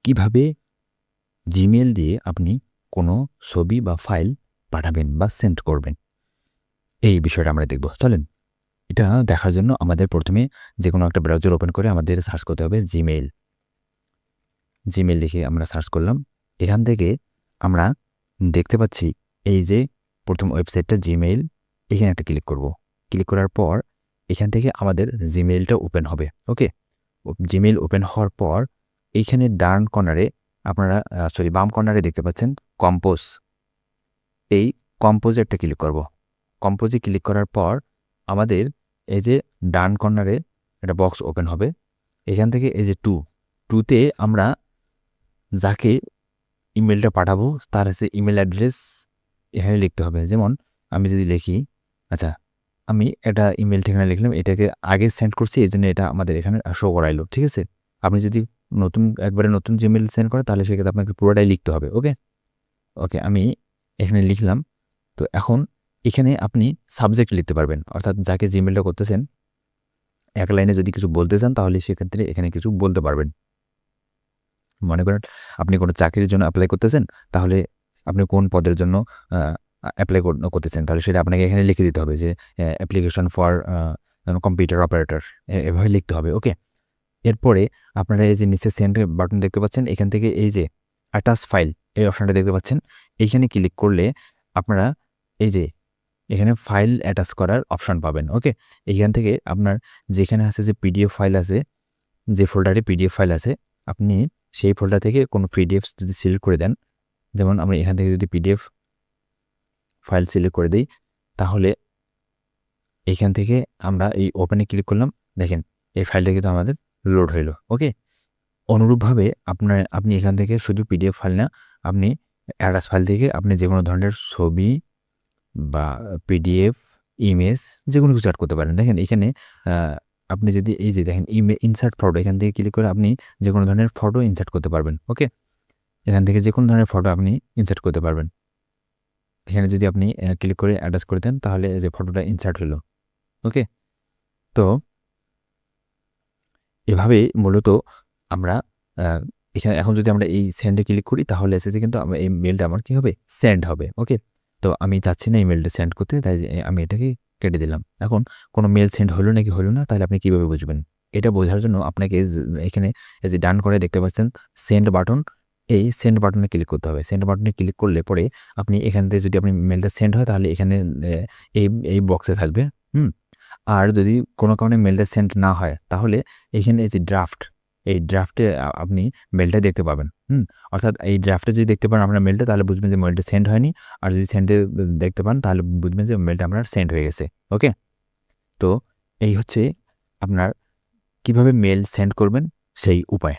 কিভাবে জিমেইল দিয়ে আপনি কোনো ছবি বা ফাইল পাঠাবেন বা সেন্ড করবেন, এই বিষয়টা আমরা দেখব। চলেন, এটা দেখার জন্য আমাদের প্রথমে যে কোনো একটা ব্রাউজার ওপেন করে আমাদের সার্চ করতে হবে জিমেইল। জিমেইল লিখে আমরা সার্চ করলাম। এখান থেকে আমরা দেখতে পাচ্ছি এই যে প্রথম ওয়েবসাইটটা জিমেইল, এখানে একটা ক্লিক করব। ক্লিক করার পর এখান থেকে আমাদের জিমেইলটা ওপেন হবে। ওকে, জিমেইল ওপেন হওয়ার পর এইখানে ডান কর্নারে আপনারা বাম কর্নারে দেখতে পাচ্ছেন কম্পোজ। এই কম্পোজে একটা ক্লিক করব। কম্পোজে ক্লিক করার পর আমাদের এই যে ডান কর্নারে একটা বক্স ওপেন হবে। এখান থেকে এই যে টুতে আমরা যাকে ইমেলটা পাঠাবো তার হচ্ছে ইমেল অ্যাড্রেস এখানে লিখতে হবে। যেমন আমি যদি লিখি, আচ্ছা আমি একটা ইমেল ঠিকানা লিখলাম, এটাকে আগে সেন্ড করছি, এই জন্য এটা আমাদের এখানে শো করাইলো। ঠিক আছে, আপনি যদি একবারে নতুন জিমেল সেন্ড করেন তাহলে সেক্ষেত্রে আপনাকে পুরোটাই লিখতে হবে। ওকে ওকে আমি এখানে লিখলাম। তো এখন এখানে আপনি সাবজেক্ট লিখতে পারবেন, অর্থাৎ যাকে জিমেলটা করতেছেন এক লাইনে যদি কিছু বলতে চান তাহলে সেক্ষেত্রে এখানে কিছু বলতে পারবেন। মনে করেন আপনি কোনো চাকরির জন্য অ্যাপ্লাই করতেছেন, তাহলে আপনি কোন পদের জন্য অ্যাপ্লাই করতেছেন, তাহলে সেটা আপনাকে এখানে লিখে দিতে হবে যে অ্যাপ্লিকেশন ফর কম্পিউটার অপারেটর, এভাবে লিখতে হবে। ওকে, এরপরে আপনারা এই যে নিচে সেন্ড বাটন দেখতে পাচ্ছেন, এখান থেকে এই যে অ্যাটাচ ফাইল এই অপশানটা দেখতে পাচ্ছেন, এইখানে ক্লিক করলে আপনারা এই যে এখানে ফাইল অ্যাটাচ করার অপশান পাবেন। ওকে, এইখান থেকে আপনার যেখানে আছে যে পিডিএফ ফাইল আছে, যে ফোল্ডারে পিডিএফ ফাইল আছে, আপনি সেই ফোল্ডার থেকে কোনো পিডিএফ যদি সিলেক্ট করে দেন, যেমন আমরা এখান থেকে যদি পিডিএফ ফাইল সিলেক্ট করে দিই, তাহলে এইখান থেকে আমরা এই ওপেনে ক্লিক করলাম, দেখেন এই ফাইলটা কিন্তু আমাদের লোড হইল। ওকে, অনুরূপভাবে আপনি এখান থেকে শুধু পিডিএফ ফাইল না, আপনি অ্যাটাচ ফাইল থেকে আপনি যে কোনো ধরনের ছবি বা পিডিএফ, ইমেজ যে কোনো কিছু অ্যাড করতে পারেন। দেখেন এখানে আপনি যদি এই যে দেখেন ইনসার্ট ফটো, এখান থেকে ক্লিক করে আপনি যে কোনো ধরনের ফটো ইনসার্ট করতে পারবেন। ওকে, এখান থেকে যে কোনো ধরনের ফটো আপনি ইনসার্ট করতে পারবেন। এখানে যদি আপনি ক্লিক করে অ্যাটাচ করে দেন তাহলে যে ফটোটা ইনসার্ট হলো। ওকে, তো এভাবে মূলত আমরা এখানে এখন যদি আমরা এই সেন্ডে ক্লিক করি তাহলে এসেছে কিন্তু এই মেলটা আমার কী হবে, সেন্ড হবে। ওকে, তো আমি চাচ্ছি না এই মেলটা সেন্ড করতে, তাই আমি এটাকে কেটে দিলাম। এখন কোনো মেল সেন্ড হলো নাকি হলো না, তাহলে আপনি কীভাবে বুঝবেন? এটা বোঝার জন্য আপনাকে এখানে এই যে ডান করে দেখতে পাচ্ছেন সেন্ড বাটন, এই সেন্ড বাটনে ক্লিক করতে হবে। সেন্ড বাটনে ক্লিক করলে পরে আপনি এখান থেকে যদি আপনি মেলটা সেন্ড হয় তাহলে এখানে এই বক্সে থাকবে। আর যদি কোনো কারণে মেলটা সেন্ড না হয় তাহলে এখানে এই যে ড্রাফট, এই ড্রাফটে আপনি মেলটা দেখতে পাবেন। অর্থাৎ এই ড্রাফটে যদি দেখতে পান আপনার মেলটা, তাহলে বুঝবেন যে মেলটা সেন্ড হয়নি। আর যদি সেন্ডে দেখতে পান তাহলে বুঝবেন যে মেলটা আপনার সেন্ড হয়ে গেছে। ওকে, তো এই হচ্ছে আপনার কিভাবে মেল সেন্ড করবেন সেই উপায়।